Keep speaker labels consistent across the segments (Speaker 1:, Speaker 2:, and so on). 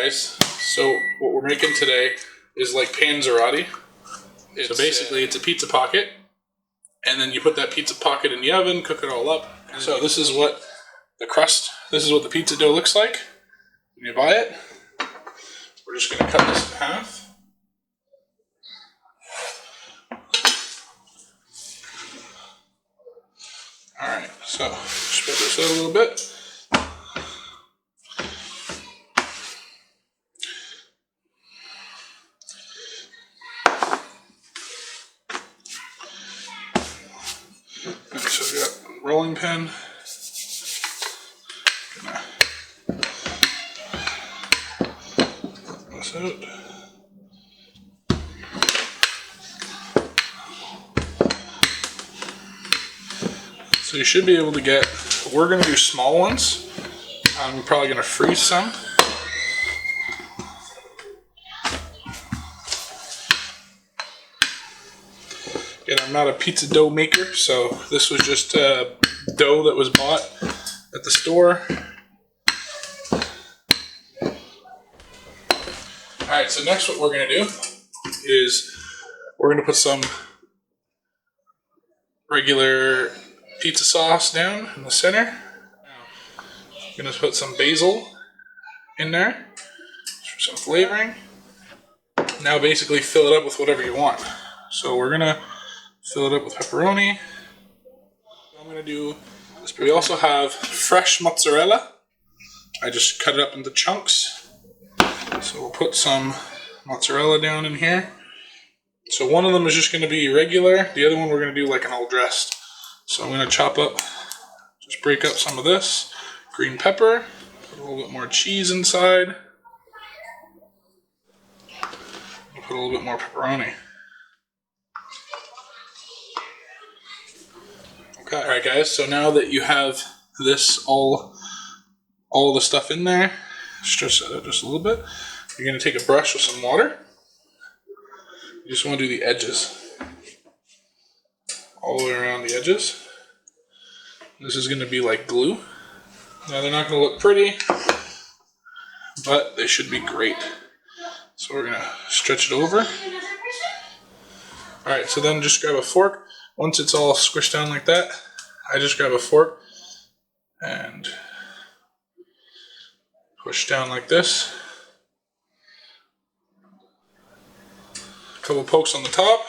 Speaker 1: guys, so what we're making today is like panzerotti. So basically it's a pizza pocket, and then you put that pizza pocket in the oven, cook it all up. So this is what the pizza dough looks like when you buy it. We're just going to cut this in half. Alright, so spread this out a little bit. So we got a rolling pin. Gonna put this out. So you should be able to get, we're going to do small ones. We're probably going to freeze some. Again, I'm not a pizza dough maker, so this was just dough that was bought at the store. Alright, so next what we're going to do is we're going to put some regular pizza sauce down in the center. Now, I'm going to put some basil in there for some flavoring. Now basically fill it up with whatever you want. So we're going to fill it up with pepperoni. I'm going to do this. We also have fresh mozzarella. I just cut it up into chunks. So we'll put some mozzarella down in here. So one of them is just going to be regular. The other one we're going to do like an all dressed. So I'm going to chop up, just break up some of this. Green pepper. Put a little bit more cheese inside. I'll put a little bit more pepperoni. Okay, alright guys, so now that you have this all the stuff in there, stretch that out just a little bit. You're going to take a brush with some water. You just want to do the edges. All the way around the edges. This is going to be like glue. Now they're not going to look pretty, but they should be great. So we're going to stretch it over. Alright, so then just grab a fork. Once it's all squished down like that, I just grab a fork and push down like this. A couple pokes on the top.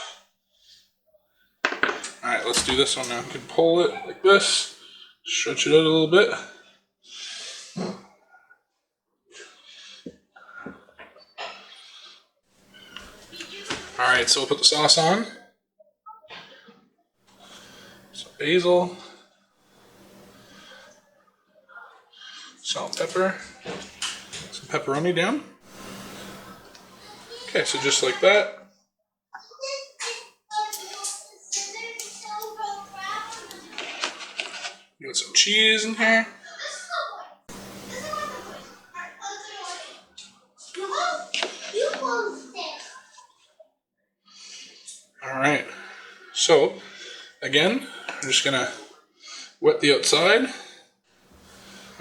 Speaker 1: Alright, let's do this one now. You can pull it like this, stretch it out a little bit. Alright, so we'll put the sauce on. Some basil, salt, pepper, some pepperoni down. Okay, so just like that. Got some cheese in here. Alright, so again, I'm just gonna wet the outside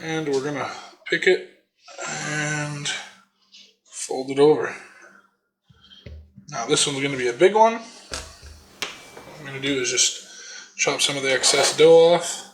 Speaker 1: and we're gonna pick it and fold it over. Now this one's gonna be a big one. What I'm gonna do is just chop some of the excess dough off.